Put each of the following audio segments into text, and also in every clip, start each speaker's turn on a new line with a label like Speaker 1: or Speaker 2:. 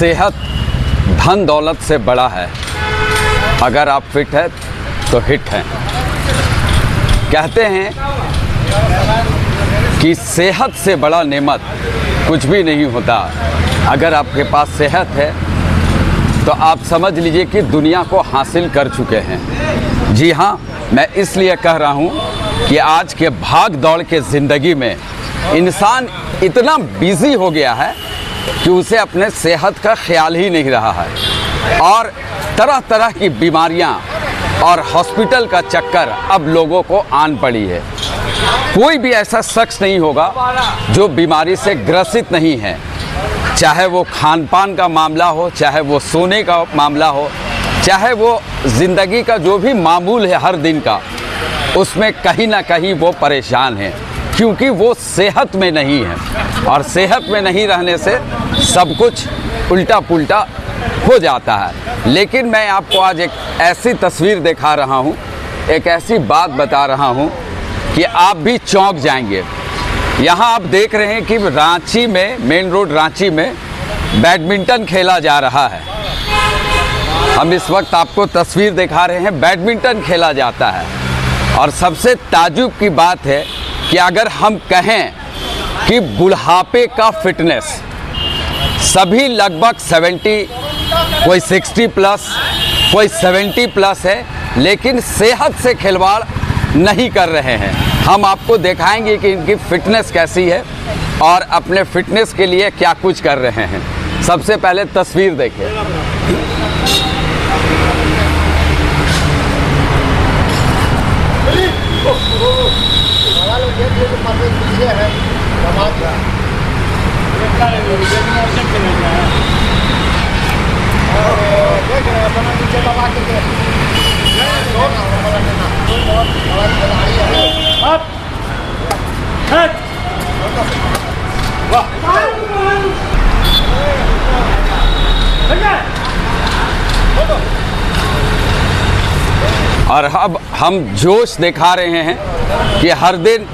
Speaker 1: सेहत धन दौलत से बड़ा है। अगर आप फिट हैं तो हिट हैं। कहते हैं कि सेहत से बड़ा नेमत कुछ भी नहीं होता। अगर आपके पास सेहत है तो आप समझ लीजिए कि दुनिया को हासिल कर चुके हैं। जी हाँ, मैं इसलिए कह रहा हूँ कि आज के भाग दौड़ के ज़िंदगी में इंसान इतना बिज़ी हो गया है कि उसे अपने सेहत का ख्याल ही नहीं रहा है और तरह तरह की बीमारियां और हॉस्पिटल का चक्कर अब लोगों को आन पड़ी है। कोई भी ऐसा शख्स नहीं होगा जो बीमारी से ग्रसित नहीं है, चाहे वो खान पान का मामला हो, चाहे वो सोने का मामला हो, चाहे वो ज़िंदगी का जो भी मामूल है हर दिन का, उसमें कहीं ना कहीं वो परेशान है क्योंकि वो सेहत में नहीं है। और सेहत में नहीं रहने से सब कुछ उल्टा पुल्टा हो जाता है। लेकिन मैं आपको आज एक ऐसी तस्वीर दिखा रहा हूँ, एक ऐसी बात बता रहा हूँ कि आप भी चौंक जाएंगे। यहाँ आप देख रहे हैं कि रांची में, मेन रोड रांची में बैडमिंटन खेला जा रहा है। हम इस वक्त आपको तस्वीर दिखा रहे हैं, बैडमिंटन खेला जाता है। और सबसे ताज्जुब की बात है कि अगर हम कहें कि बुढ़ापे का फिटनेस, सभी लगभग 70, कोई 60 प्लस, कोई 70 प्लस है, लेकिन सेहत से खिलवाड़ नहीं कर रहे हैं। हम आपको दिखाएंगे कि इनकी फिटनेस कैसी है और अपने फिटनेस के लिए क्या कुछ कर रहे हैं। सबसे पहले तस्वीर देखिए। और अब हम जोश दिखा रहे हैं कि हर दिन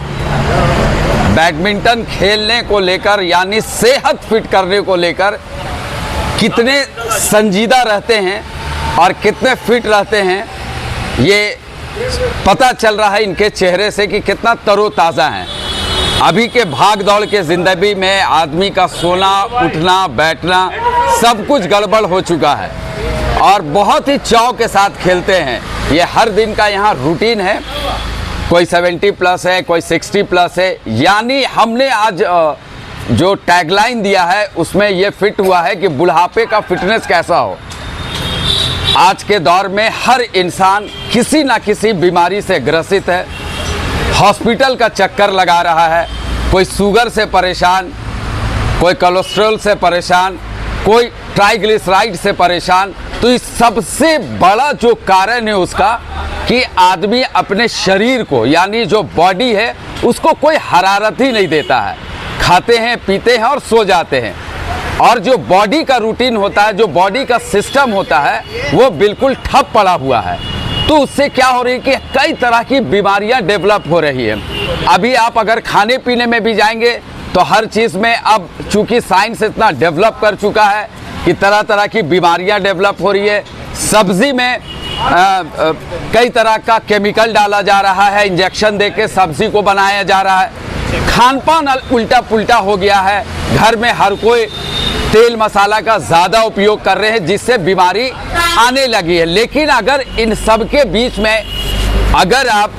Speaker 1: बैडमिंटन खेलने को लेकर, यानी सेहत फिट करने को लेकर कितने संजीदा रहते हैं और कितने फिट रहते हैं, ये पता चल रहा है इनके चेहरे से कि कितना तरोताज़ा हैं। अभी के भाग दौड़ के ज़िंदगी में आदमी का सोना, उठना, बैठना सब कुछ गड़बड़ हो चुका है और बहुत ही चाव के साथ खेलते हैं। ये हर दिन का यहाँ रूटीन है। कोई 70 प्लस है, कोई 60 प्लस है। यानी हमने आज जो टैगलाइन दिया है उसमें ये फिट हुआ है कि बुढ़ापे का फिटनेस कैसा हो। आज के दौर में हर इंसान किसी ना किसी बीमारी से ग्रसित है, हॉस्पिटल का चक्कर लगा रहा है। कोई शुगर से परेशान, कोई कोलेस्ट्रॉल से परेशान, कोई ट्राइग्लिसराइड से परेशान। तो इस सबसे बड़ा जो कारण है उसका कि आदमी अपने शरीर को, यानी जो बॉडी है, उसको कोई हरारत ही नहीं देता है। खाते हैं, पीते हैं और सो जाते हैं। और जो बॉडी का रूटीन होता है, जो बॉडी का सिस्टम होता है, वो बिल्कुल ठप पड़ा हुआ है। तो उससे क्या हो रही है कि कई तरह की बीमारियां डेवलप हो रही है। अभी आप अगर खाने पीने में भी जाएंगे तो हर चीज़ में अब चूंकि साइंस इतना डेवलप कर चुका है कि तरह तरह की बीमारियां डेवलप हो रही है। सब्जी में कई तरह का केमिकल डाला जा रहा है, इंजेक्शन देके सब्जी को बनाया जा रहा है। खान पान उल्टा पुल्टा हो गया है। घर में हर कोई तेल मसाला का ज़्यादा उपयोग कर रहे हैं जिससे बीमारी आने लगी है। लेकिन अगर इन सब के बीच में अगर आप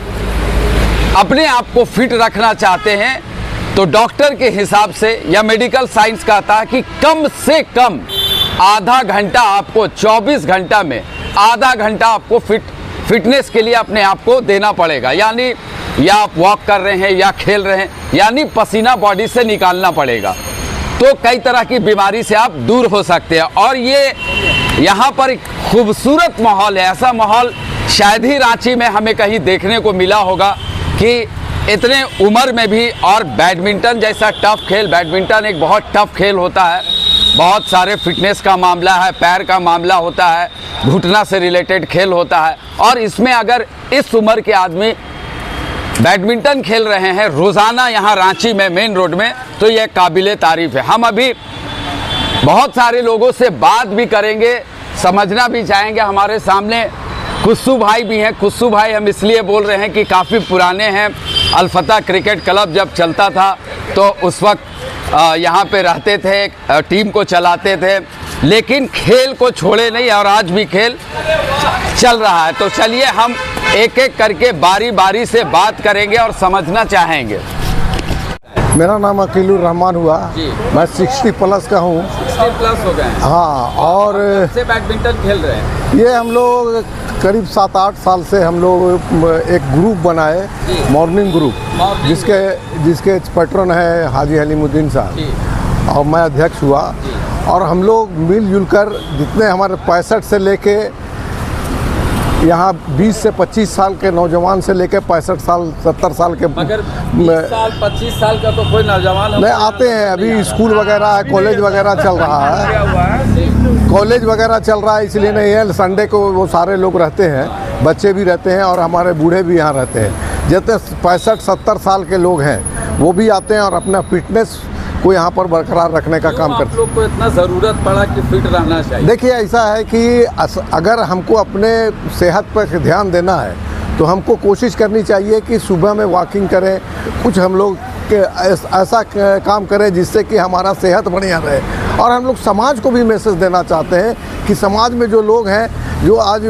Speaker 1: अपने आप को फिट रखना चाहते हैं तो डॉक्टर के हिसाब से या मेडिकल साइंस कहता है कि कम से कम आधा घंटा आपको, 24 घंटा में आधा घंटा आपको फिटनेस के लिए अपने आप को देना पड़ेगा। यानी या आप वॉक कर रहे हैं या खेल रहे हैं, यानी पसीना बॉडी से निकालना पड़ेगा। तो कई तरह की बीमारी से आप दूर हो सकते हैं। और ये यहाँ पर एक खूबसूरत माहौल है। ऐसा माहौल शायद ही रांची में हमें कहीं देखने को मिला होगा कि इतने उम्र में भी, और बैडमिंटन जैसा टफ खेल, बैडमिंटन एक बहुत टफ खेल होता है। बहुत सारे फिटनेस का मामला है, पैर का मामला होता है, घुटना से रिलेटेड खेल होता है। और इसमें अगर इस उम्र के आदमी बैडमिंटन खेल रहे हैं रोज़ाना यहाँ रांची में, मेन रोड में, तो यह काबिले तारीफ़ है। हम अभी बहुत सारे लोगों से बात भी करेंगे, समझना भी चाहेंगे। हमारे सामने कुस्सू भाई भी हैं। कुस्सू भाई हम इसलिए बोल रहे हैं कि काफ़ी पुराने हैं। अलफतह क्रिकेट क्लब जब चलता था तो उस वक्त यहाँ पे रहते थे, टीम को चलाते थे, लेकिन खेल को छोड़े नहीं और आज भी खेल चल रहा है। तो चलिए हम एक एक करके बारी बारी से बात करेंगे और समझना चाहेंगे।
Speaker 2: मेरा नाम अकीलुर रहमान हुआ, मैं 60 प्लस का हूँ।
Speaker 1: 60 प्लस हो गए हैं।
Speaker 2: हाँ, और
Speaker 1: से बैडमिंटन खेल रहे हैं।
Speaker 2: ये हम लोग करीब 7-8 साल से हम लोग एक ग्रुप बनाए, मॉर्निंग ग्रुप, जिसके पैट्रन है हाजी हलीमुद्दीन साहब, और मैं अध्यक्ष हुआ। और हम लोग मिलजुल कर जितने हमारे 65 से लेके यहाँ 20 से 25 साल के नौजवान से लेकर 65 साल 70 साल के,
Speaker 1: मगर 20 साल 25 साल का तो कोई नौजवान
Speaker 2: नहीं आते हैं। अभी स्कूल वगैरह है, कॉलेज वगैरह चल रहा है, कॉलेज वगैरह चल रहा है, इसलिए नहीं है। संडे को वो सारे लोग रहते हैं, बच्चे भी रहते हैं और हमारे बूढ़े भी यहाँ रहते हैं। जितने 65-70 साल के लोग हैं वो भी आते हैं और अपना फिटनेस को यहाँ पर बरकरार रखने का काम करते हैं।
Speaker 1: आप लोग को इतना ज़रूरत पड़ा कि फिट रहना चाहिए?
Speaker 2: देखिए, ऐसा है कि अगर हमको अपने सेहत पर ध्यान देना है तो हमको कोशिश करनी चाहिए कि सुबह में वॉकिंग करें, कुछ हम लोग ऐसा काम करें जिससे कि हमारा सेहत बढ़िया रहे। और हम लोग समाज को भी मैसेज देना चाहते हैं कि समाज में जो लोग हैं जो आज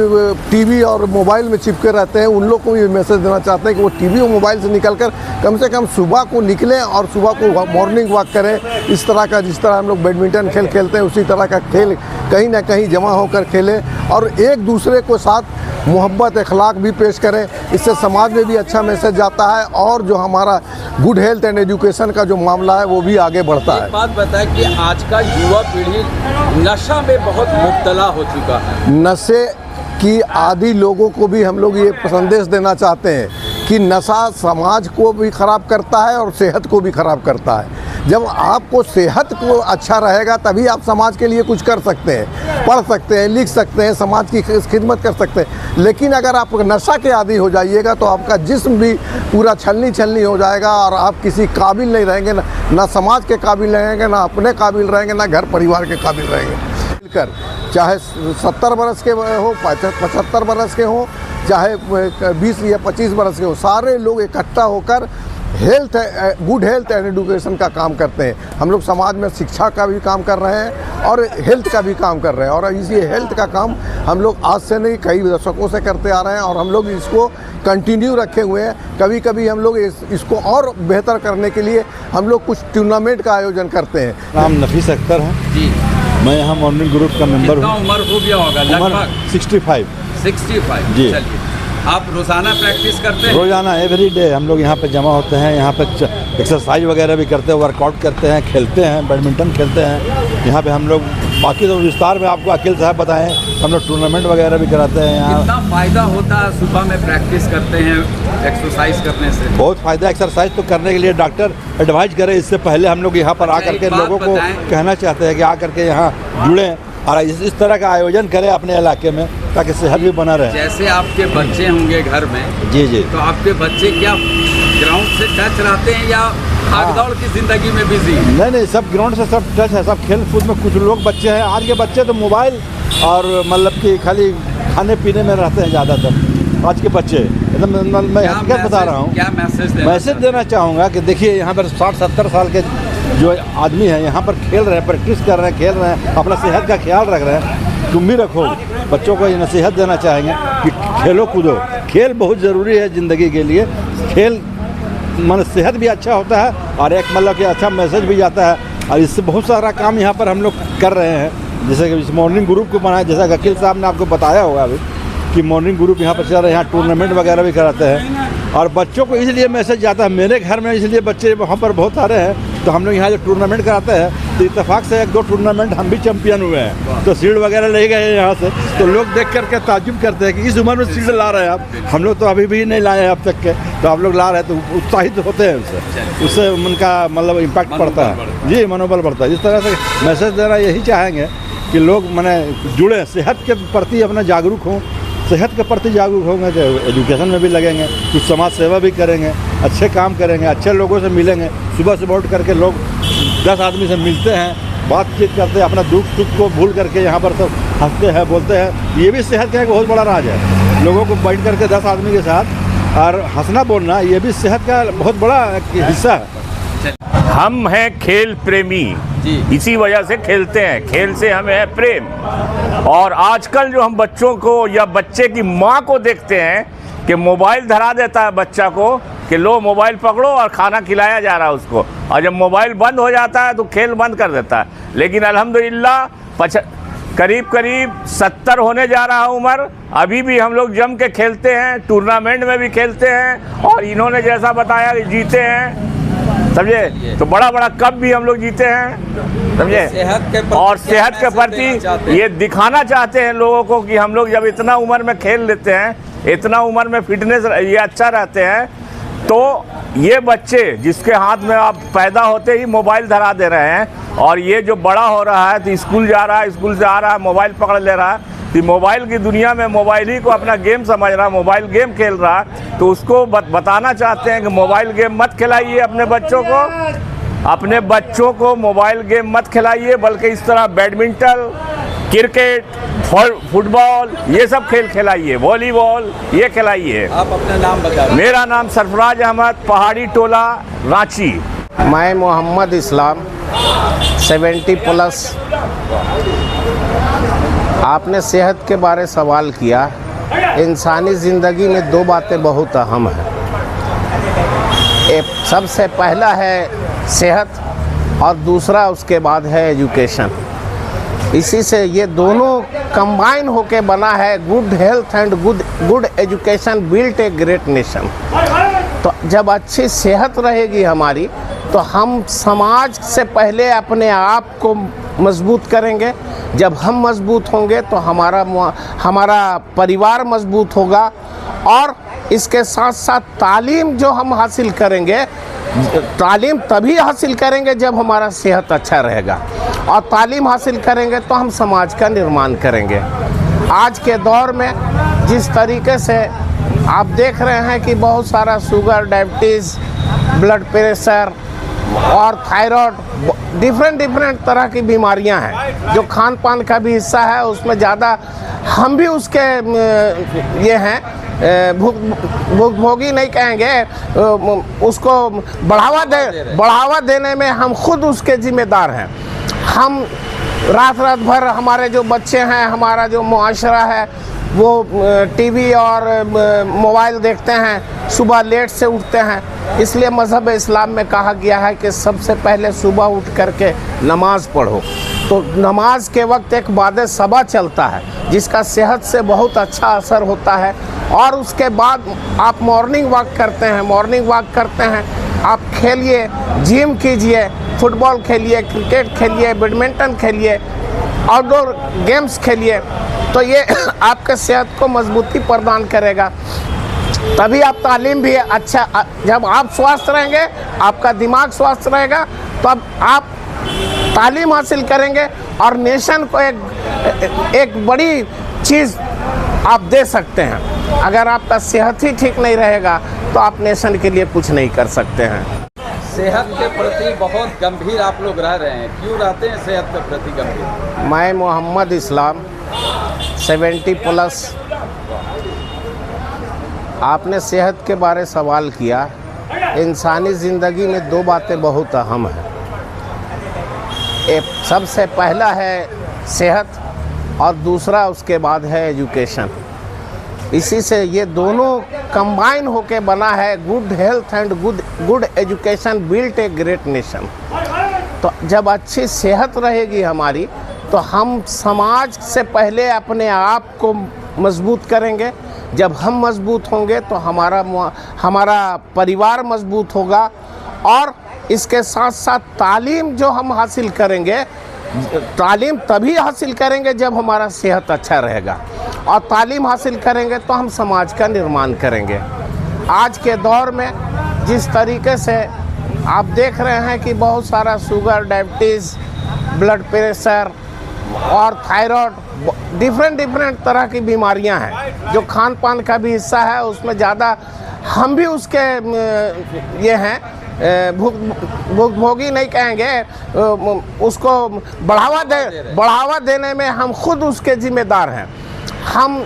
Speaker 2: टीवी और मोबाइल में चिपके रहते हैं, उन लोग को भी मैसेज देना चाहते हैं कि वो टीवी और मोबाइल से निकलकर कम से कम सुबह को निकलें और सुबह को मॉर्निंग वॉक करें। इस तरह का, जिस तरह हम लोग बैडमिंटन खेल खेलते हैं, उसी तरह का खेल कहीं ना कहीं जमा होकर खेलें और एक दूसरे को साथ मोहब्बत अखलाक भी पेश करें। इससे समाज में भी अच्छा मैसेज जाता है और जो हमारा गुड हेल्थ एंड एजुकेशन का जो मामला है वो भी आगे बढ़ता है।
Speaker 1: एक बात बताएं कि आज का युवा पीढ़ी नशा में बहुत मुब्तला हो चुका है।
Speaker 2: नशे की आदि लोगों को भी हम लोग ये संदेश देना चाहते हैं कि नशा समाज को भी ख़राब करता है और सेहत को भी ख़राब करता है। जब आपको सेहत को अच्छा रहेगा तभी आप समाज के लिए कुछ कर सकते हैं, पढ़ सकते हैं, लिख सकते हैं, समाज की खिदमत कर सकते हैं। लेकिन अगर आप नशा के आदी हो जाइएगा तो आपका जिस्म भी पूरा छलनी छलनी हो जाएगा और आप किसी काबिल नहीं रहेंगे, ना समाज के काबिल रहेंगे, ना अपने काबिल रहेंगे, ना घर परिवार के काबिल रहेंगे। मिलकर चाहे 70 बरस के हो, 75 बरस के हो, चाहे 20 या 25 बरस के हो, सारे लोग इकट्ठा होकर गुड हेल्थ एंड एजुकेशन का काम करते हैं। हम लोग समाज में शिक्षा का भी काम कर रहे हैं और हेल्थ का भी काम कर रहे हैं। और इसी हेल्थ का काम हम लोग आज से नहीं, कई दशकों से करते आ रहे हैं और हम लोग इसको कंटिन्यू रखे हुए हैं। कभी कभी हम लोग इसको और बेहतर करने के लिए हम लोग कुछ टूर्नामेंट का आयोजन करते हैं।
Speaker 3: नाम नफीस अख्तर है जी। मैं यहाँ मॉर्निंग ग्रुप का मेंबर हूँ।
Speaker 1: उम्र हो गया होगा लगभग?
Speaker 3: 65 जी।
Speaker 1: आप रोज़ाना प्रैक्टिस करते हैं?
Speaker 3: रोज़ाना एवरी डे हम लोग यहाँ पे जमा होते हैं। यहाँ पे एक्सरसाइज वगैरह भी करते हैं, वर्कआउट करते हैं, खेलते हैं, बैडमिंटन खेलते हैं। यहाँ पे हम लोग बाकी तो विस्तार में आपको अकील साहब बताएं, हम लोग टूर्नामेंट वगैरह भी कराते हैं। यहाँ
Speaker 1: कितना फ़ायदा होता है सुबह में प्रैक्टिस करते हैं, एक्सरसाइज करने से?
Speaker 3: बहुत फ़ायदा। एक्सरसाइज तो करने के लिए डॉक्टर एडवाइज करे, इससे पहले हम लोग यहाँ पर आकर के लोगों को कहना चाहते हैं कि आकर के यहाँ जुड़ें और इस तरह का आयोजन करें अपने इलाके में ताकि सेहत भी बना रहे।
Speaker 1: जैसे आपके बच्चे होंगे घर में?
Speaker 3: जी जी।
Speaker 1: तो आपके बच्चे क्या ग्राउंड से टच रहते हैं या भागदौड़ की ज़िंदगी में बिजी?
Speaker 3: नहीं, सब ग्राउंड से सब टच है, सब खेल कूद में। कुछ लोग बच्चे हैं, आज के बच्चे तो मोबाइल और मतलब कि खाली खाने पीने में रहते हैं ज़्यादातर आज के बच्चे। एकदम मैं हकीकत बता रहा हूँ।
Speaker 1: क्या मैसेज
Speaker 3: देना चाहूँगा कि देखिए यहाँ पर 60-70 साल के जो आदमी हैं यहाँ पर खेल रहे हैं, प्रैक्टिस कर रहे हैं, खेल रहे हैं, अपना सेहत का ख्याल रख रहे हैं। तुम भी रखो, बच्चों को ये नसीहत देना चाहेंगे कि खेलो कूदो। खेल बहुत ज़रूरी है ज़िंदगी के लिए। खेल मन सेहत भी अच्छा होता है और एक मतलब कि अच्छा मैसेज भी जाता है। और इससे बहुत सारा काम यहाँ पर हम लोग कर रहे हैं। जैसे कि इस मॉर्निंग ग्रुप को बनाया, जैसा वकील साहब ने आपको बताया होगा अभी कि मॉर्निंग ग्रुप यहाँ पर चल रहे हैं। यहाँ टूर्नामेंट वगैरह भी कराते हैं और बच्चों को इसलिए मैसेज जाता है। मेरे घर में इसलिए बच्चे वहाँ पर बहुत सारे हैं, तो हम लोग यहाँ जो टूर्नामेंट कराते हैं तो इत्तेफाक से 1-2 टूर्नामेंट हम भी चैंपियन हुए हैं। तो सीड वगैरह ले गए हैं यहाँ से, तो लोग देख करके ताजुब करते हैं कि इस उम्र में सीड ला रहे हैं आप। हम लोग तो अभी भी नहीं लाए हैं अब तक के, तो आप लोग ला रहे हैं तो उत्साहित होते हैं। उससे उनका मतलब इम्पैक्ट पड़ता है जी, मनोबल बढ़ता है। इस तरह से मैसेज देना यही चाहेंगे कि लोग माने जुड़े, सेहत के प्रति अपना जागरूक हों। सेहत के प्रति जागरूक होंगे तो एजुकेशन में भी लगेंगे, कुछ समाज सेवा भी करेंगे, अच्छे काम करेंगे, अच्छे लोगों से मिलेंगे। सुबह उठ करके लोग 10 आदमी से मिलते हैं बातचीत करते हैं, अपना दुख सुख को भूल करके यहाँ पर सब हंसते हैं, बोलते हैं। ये भी सेहत का एक बहुत बड़ा राज है। लोगों को बैठ करके 10 आदमी के साथ और हंसना बोलना, ये भी सेहत का बहुत बड़ा हिस्सा है।
Speaker 4: हम हैं खेल प्रेमी, इसी वजह से खेलते हैं। खेल से हमें है प्रेम। और आजकल जो हम बच्चों को या बच्चे की माँ को देखते हैं कि मोबाइल धरा देता है बच्चा को कि लो मोबाइल पकड़ो और खाना खिलाया जा रहा है उसको, और जब मोबाइल बंद हो जाता है तो खेल बंद कर देता है। लेकिन अल्हम्दुलिल्लाह करीब 70 होने जा रहा है उम्र, अभी भी हम लोग जम के खेलते हैं, टूर्नामेंट में भी खेलते हैं, और इन्होंने जैसा बताया जीते हैं, समझे। तो बड़ा कप भी हम लोग जीते हैं, समझे। और सेहत के प्रति ये दिखाना चाहते हैं लोगों को कि हम लोग जब इतना उम्र में खेल लेते हैं, इतना उम्र में फिटनेस ये अच्छा रहते हैं, तो ये बच्चे जिसके हाथ में आप पैदा होते ही मोबाइल धरा दे रहे हैं, और ये जो बड़ा हो रहा है तो स्कूल जा रहा है, स्कूल से आ रहा है मोबाइल पकड़ ले रहा है, तो मोबाइल की दुनिया में मोबाइल ही को अपना गेम समझ रहा है, मोबाइल गेम खेल रहा है। तो उसको बताना चाहते हैं कि मोबाइल गेम मत खिलाइए अपने बच्चों को मोबाइल गेम मत खिलाइए, बल्कि इस तरह बैडमिंटन, क्रिकेट, फुटबॉल ये सब खेल खिलाइए, वॉलीबॉल ये खिलाइए।
Speaker 1: आप अपना नाम बता।
Speaker 4: मेरा नाम सरफराज अहमद, पहाड़ी टोला, रांची।
Speaker 5: मैं मोहम्मद इस्लाम 70+। आपने सेहत के बारे सवाल किया। इंसानी ज़िंदगी में 2 बातें बहुत अहम हैं। सबसे पहला है सेहत और दूसरा उसके बाद है एजुकेशन। इसी से ये दोनों कंबाइन होके बना है good health and good education built a great nation. तो जब अच्छी सेहत रहेगी हमारी तो हम समाज से पहले अपने आप को मजबूत करेंगे। जब हम मजबूत होंगे तो हमारा परिवार मजबूत होगा, और इसके साथ साथ तालीम जो हम हासिल करेंगे, तालीम तभी हासिल करेंगे जब हमारा सेहत अच्छा रहेगा, और तालीम हासिल करेंगे तो हम समाज का निर्माण करेंगे। आज के दौर में जिस तरीके से आप देख रहे हैं कि बहुत सारा शुगर, डायबिटीज़, ब्लड प्रेशर और थायराइड, डिफरेंट तरह की बीमारियां हैं जो खान पान का भी हिस्सा है। उसमें ज़्यादा हम भी उसके ये हैं भोगी नहीं कहेंगे, उसको बढ़ावा देने में हम खुद उसके जिम्मेदार हैं। हम रात भर हमारे जो बच्चे हैं, हमारा जो मुआशरा है वो टीवी और मोबाइल देखते हैं, सुबह लेट से उठते हैं। इसलिए मज़हब इस्लाम में कहा गया है कि सबसे पहले सुबह उठ करके नमाज़ पढ़ो। तो नमाज के वक्त एक बाद सबा चलता है जिसका सेहत से बहुत अच्छा असर होता है। और उसके बाद आप मॉर्निंग वॉक करते हैं, आप खेलिए, जिम कीजिए, फुटबॉल खेलिए, क्रिकेट खेलिए, बैडमिंटन खेलिए, आउटडोर गेम्स खेलिए, तो ये आपके सेहत को मजबूती प्रदान करेगा। तभी आप तालीम भी अच्छा, जब आप स्वस्थ रहेंगे, आपका दिमाग स्वस्थ रहेगा, तब आप तालीम हासिल करेंगे और नेशन को एक बड़ी चीज़ आप दे सकते हैं। अगर आपका सेहत ही ठीक नहीं रहेगा तो आप नेशन के लिए कुछ नहीं कर सकते हैं।
Speaker 1: सेहत के प्रति बहुत गंभीर आप लोग रह रहे हैं, क्यों रहते हैं सेहत के प्रति गंभीर?
Speaker 5: मैं मोहम्मद इस्लाम 70+। आपने सेहत के बारे सवाल किया। इंसानी ज़िंदगी में 2 बातें बहुत अहम हैं। सबसे पहला है सेहत और दूसरा उसके बाद है एजुकेशन। इसी से ये दोनों कंबाइन होके बना है good health and good education built a great nation. तो जब अच्छी सेहत रहेगी हमारी तो हम समाज से पहले अपने आप को मजबूत करेंगे। जब हम मजबूत होंगे तो हमारा परिवार मजबूत होगा, और इसके साथ साथ तालीम जो हम हासिल करेंगे, तालीम तभी हासिल करेंगे जब हमारा सेहत अच्छा रहेगा, और तालीम हासिल करेंगे तो हम समाज का निर्माण करेंगे। आज के दौर में जिस तरीके से आप देख रहे हैं कि बहुत सारा शुगर, डायबिटीज़, ब्लड प्रेशर और थायराइड, डिफरेंट तरह की बीमारियां हैं जो खान पान का भी हिस्सा है। उसमें ज़्यादा हम भी उसके ये हैं भुगभोगी नहीं कहेंगे, उसको बढ़ावा देने में हम खुद उसके जिम्मेदार हैं। हम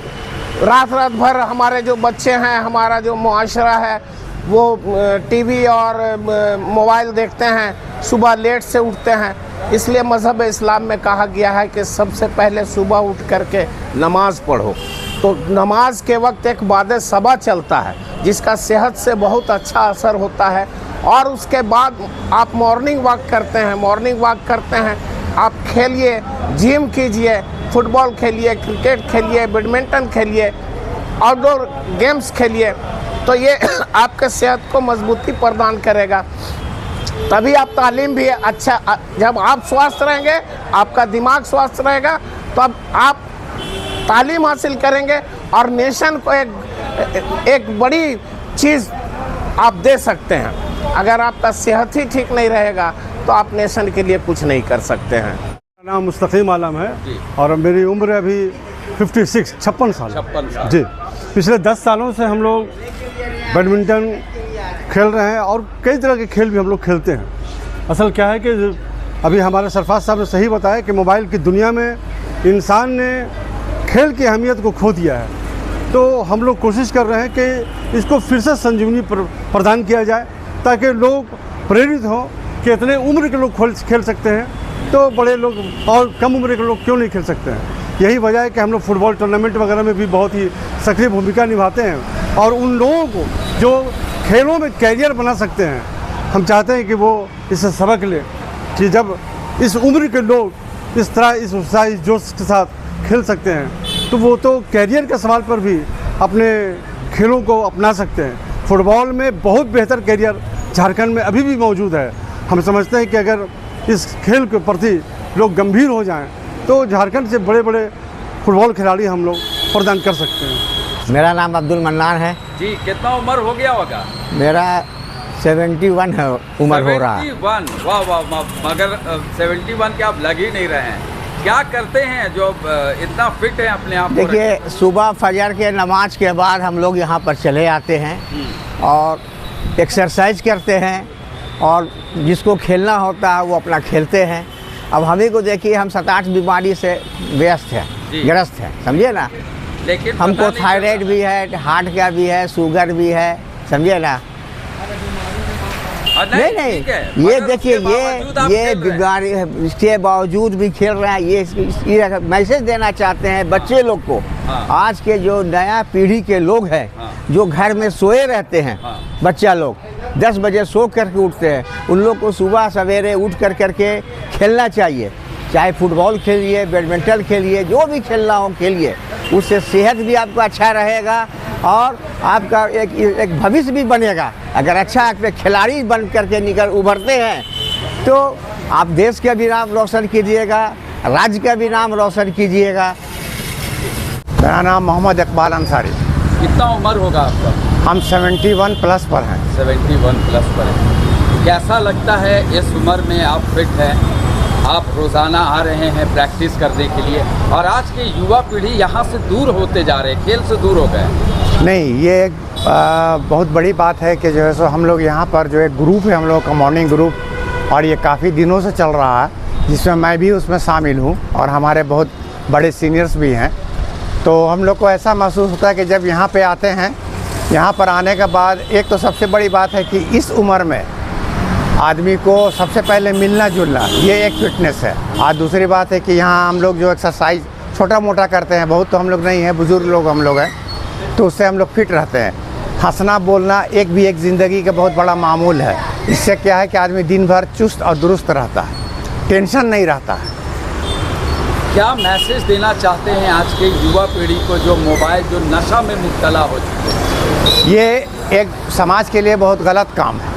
Speaker 5: रात भर हमारे जो बच्चे हैं, हमारा जो मुआशरा है, वो टीवी और मोबाइल देखते हैं, सुबह लेट से उठते हैं। इसलिए मज़हब इस्लाम में कहा गया है कि सबसे पहले सुबह उठ करके नमाज़ पढ़ो। तो नमाज के वक्त एक बाद सबा चलता है जिसका सेहत से बहुत अच्छा असर होता है। और उसके बाद आप मॉर्निंग वॉक करते हैं, आप खेलिए, जिम कीजिए, फुटबॉल खेलिए, क्रिकेट खेलिए, बैडमिंटन खेलिए, आउटडोर गेम्स खेलिए। तो ये आपके सेहत को मजबूती प्रदान करेगा। तभी आप तालीम भी अच्छा, जब आप स्वस्थ रहेंगे, आपका दिमाग स्वस्थ रहेगा, तब आप तालीम हासिल करेंगे और नेशन को एक बड़ी चीज़ आप दे सकते हैं। अगर आपका सेहत ही ठीक नहीं रहेगा तो आप नेशन के लिए कुछ नहीं कर सकते हैं।
Speaker 6: मेरा नाम मुस्तकीम आलम है और मेरी उम्र अभी 56 साल जी। पिछले 10 सालों से हम लोग बैडमिंटन खेल रहे हैं और कई तरह के खेल भी हम लोग खेलते हैं। असल क्या है कि अभी हमारे सरफराज साहब ने सही बताया कि मोबाइल की दुनिया में इंसान ने खेल की अहमियत को खो दिया है। तो हम लोग कोशिश कर रहे हैं कि इसको फिर से संजीवनी प्रदान किया जाए ताकि लोग प्रेरित हों कि इतने उम्र के लोग खेल सकते हैं, तो बड़े लोग और कम उम्र के लोग क्यों नहीं खेल सकते हैं। यही वजह है कि हम लोग फुटबॉल टूर्नामेंट वगैरह में भी बहुत ही सक्रिय भूमिका निभाते हैं और उन लोगों को जो खेलों में कैरियर बना सकते हैं, हम चाहते हैं कि वो इससे सबक लें कि जब इस उम्र के लोग इस तरह इस उत्साह इस जोश के साथ खेल सकते हैं तो वो तो कैरियर के सवाल पर भी अपने खेलों को अपना सकते हैं। फुटबॉल में बहुत बेहतर कैरियर झारखंड में अभी भी मौजूद है। हम समझते हैं कि अगर इस खेल के प्रति लोग गंभीर हो जाएं तो झारखंड से बड़े बड़े फुटबॉल खिलाड़ी हम लोग प्रदान कर सकते हैं।
Speaker 7: मेरा नाम अब्दुल मन्नान है
Speaker 1: जी। कितना उम्र हो गया होगा?
Speaker 7: मेरा 71 है उम्र हो रहा है।
Speaker 1: 71, वाह वाह। मगर 71 के आप लग ही नहीं रहे हैं। क्या करते हैं जो इतना फिट है अपने आप को?
Speaker 7: देखिए, सुबह फजर के नमाज के बाद हम लोग यहाँ पर चले आते हैं और एक्सरसाइज करते हैं और जिसको खेलना होता है वो अपना खेलते हैं। अब हमें को देखिए, हम 7-8 बीमारी से ग्रस्त हैं, समझिए ना।
Speaker 1: लेकिन
Speaker 7: हमको थायराइड भी है, हार्ट का भी है, शुगर भी है, समझिए ना। नहीं, ये देखिए, ये बीमारी है, इसके बावजूद भी खेल रहे हैं। ये मैसेज देना चाहते हैं बच्चे लोग को। आज के जो नया पीढ़ी के लोग हैं, जो घर में सोए रहते हैं, बच्चा लोग 10 बजे सो करके उठते हैं, उन लोग को सुबह सवेरे उठ करके खेलना चाहिए। चाहे फुटबॉल खेलिए, बैडमिंटन खेलिए, जो भी खेलना हो खेलिए। उससे सेहत भी आपका अच्छा रहेगा और आपका एक भविष्य भी बनेगा। अगर अच्छा खिलाड़ी बन करके उभरते हैं तो आप देश का भी नाम रोशन कीजिएगा, राज्य का भी नाम रोशन कीजिएगा।
Speaker 8: मेरा नाम मोहम्मद इकबाल अंसारी।
Speaker 1: कितना उम्र होगा आपका?
Speaker 8: हम 71 प्लस पर हैं।
Speaker 1: 71 प्लस पर हैं। कैसा लगता है इस उम्र में आप फिट हैं? आप रोज़ाना आ रहे हैं प्रैक्टिस करने के लिए और आज की युवा पीढ़ी यहाँ से दूर होते जा रहे हैं, खेल से दूर हो गए।
Speaker 8: नहीं, ये एक बहुत बड़ी बात है कि जो है सो हम लोग यहाँ पर जो एक ग्रुप है हम लोग का, मॉर्निंग ग्रुप, और ये काफ़ी दिनों से चल रहा है, जिसमें मैं भी उसमें शामिल हूँ और हमारे बहुत बड़े सीनियर्स भी हैं। तो हम लोग को ऐसा महसूस होता है कि जब यहाँ पे आते हैं, यहाँ पर आने के बाद एक तो सबसे बड़ी बात है कि इस उम्र में आदमी को सबसे पहले मिलना जुलना, ये एक फिटनेस है। और दूसरी बात है कि यहाँ हम लोग जो एक्सरसाइज छोटा मोटा करते हैं, बहुत तो हम लोग नहीं हैं, बुज़ुर्ग लोग हम लोग हैं, तो उससे हम लोग फिट रहते हैं। हंसना बोलना एक ज़िंदगी का बहुत बड़ा मामूल है। इससे क्या है कि आदमी दिन भर चुस्त और दुरुस्त रहता है, टेंशन नहीं रहता है।
Speaker 1: क्या मैसेज देना चाहते हैं आज के युवा पीढ़ी को जो मोबाइल, जो नशा में मुब्तला हो चुके हैं?
Speaker 8: ये एक समाज के लिए बहुत गलत काम है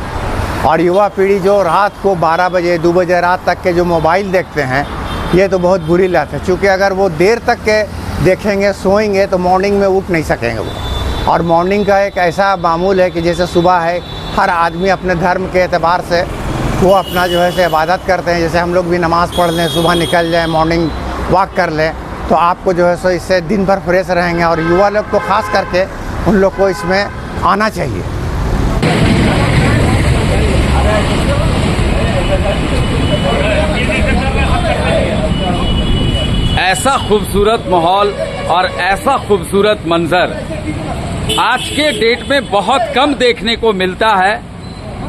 Speaker 8: और युवा पीढ़ी जो रात को 12 बजे 2 बजे रात तक के जो मोबाइल देखते हैं, ये तो बहुत बुरी लत है। क्योंकि अगर वो देर तक के देखेंगे, सोएंगे, तो मॉर्निंग में उठ नहीं सकेंगे वो। और मॉर्निंग का एक ऐसा मामूल है कि जैसे सुबह है, हर आदमी अपने धर्म के एतबार से वो अपना जो है से इबादत करते हैं। जैसे हम लोग भी नमाज़ पढ़ लें, सुबह निकल जाएँ, मॉर्निंग वॉक कर लें, तो आपको जो है सो इससे दिन भर फ्रेश रहेंगे। और युवा लोग तो ख़ास करके उन लोग को इसमें आना चाहिए।
Speaker 1: ऐसा खूबसूरत माहौल और ऐसा खूबसूरत मंजर आज के डेट में बहुत कम देखने को मिलता है।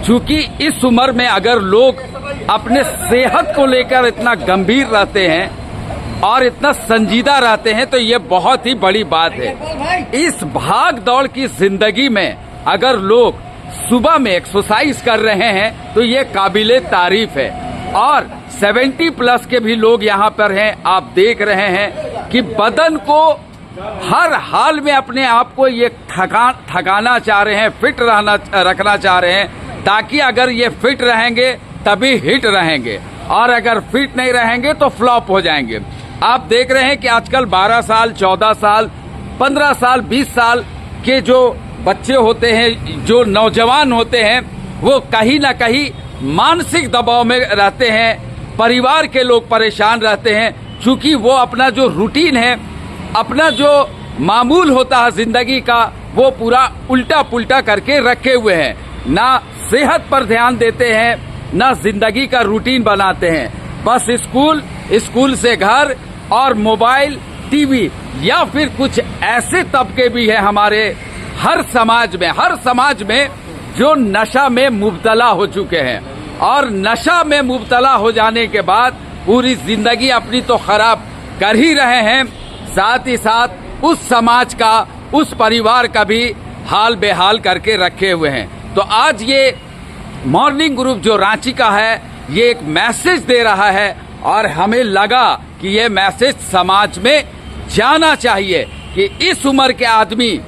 Speaker 1: क्योंकि इस उम्र में अगर लोग अपने सेहत को लेकर इतना गंभीर रहते हैं और इतना संजीदा रहते हैं तो ये बहुत ही बड़ी बात है। इस भाग दौड़ की जिंदगी में अगर लोग सुबह में एक्सरसाइज कर रहे हैं तो ये काबिले तारीफ है। और 70 प्लस के भी लोग यहाँ पर हैं। आप देख रहे हैं कि बदन को हर हाल में अपने आप को ये थकाना चाह रहे हैं, फिट रखना चाह रहे हैं, ताकि अगर ये फिट रहेंगे तभी हिट रहेंगे और अगर फिट नहीं रहेंगे तो फ्लॉप हो जाएंगे। आप देख रहे हैं कि आजकल 12 साल, 14 साल, 15 साल, 20 साल के जो बच्चे होते हैं, जो नौजवान होते हैं, वो कहीं ना कहीं मानसिक दबाव में रहते हैं। परिवार के लोग परेशान रहते हैं क्योंकि वो अपना जो रूटीन है, अपना जो मामूल होता है जिंदगी का, वो पूरा उल्टा पुल्टा करके रखे हुए हैं। ना सेहत पर ध्यान देते हैं, ना जिंदगी का रूटीन बनाते हैं। बस स्कूल से घर और मोबाइल, टीवी, या फिर कुछ ऐसे तबके भी हैं हमारे हर समाज में जो नशा में मुब्तला हो चुके हैं। और नशा में मुब्तला हो जाने के बाद पूरी जिंदगी अपनी तो खराब कर ही रहे हैं, साथ ही साथ उस समाज का, उस परिवार का भी हाल बेहाल करके रखे हुए हैं। तो आज ये मॉर्निंग ग्रुप जो रांची का है, ये एक मैसेज दे रहा है और हमें लगा कि ये मैसेज समाज में जाना चाहिए कि इस उम्र के आदमी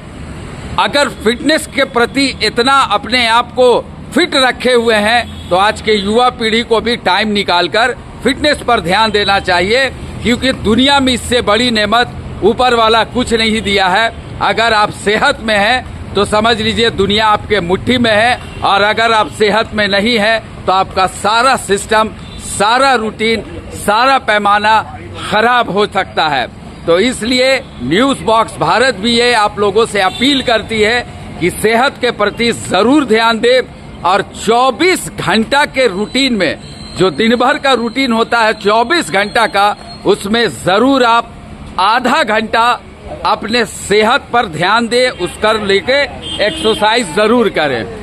Speaker 1: अगर फिटनेस के प्रति इतना अपने आप को फिट रखे हुए हैं तो आज के युवा पीढ़ी को भी टाइम निकालकर फिटनेस पर ध्यान देना चाहिए। क्योंकि दुनिया में इससे बड़ी नेमत ऊपर वाला कुछ नहीं दिया है। अगर आप सेहत में हैं तो समझ लीजिए दुनिया आपके मुट्ठी में है, और अगर आप सेहत में नहीं है तो आपका सारा सिस्टम, सारा रूटीन, सारा पैमाना खराब हो सकता है। तो इसलिए न्यूज़ बॉक्स भारत भी ये आप लोगों से अपील करती है कि सेहत के प्रति जरूर ध्यान दें और 24 घंटा के रूटीन में, जो दिन भर का रूटीन होता है 24 घंटा का, उसमें जरूर आप आधा घंटा अपने सेहत पर ध्यान दें, उसका लेके एक्सरसाइज जरूर करें।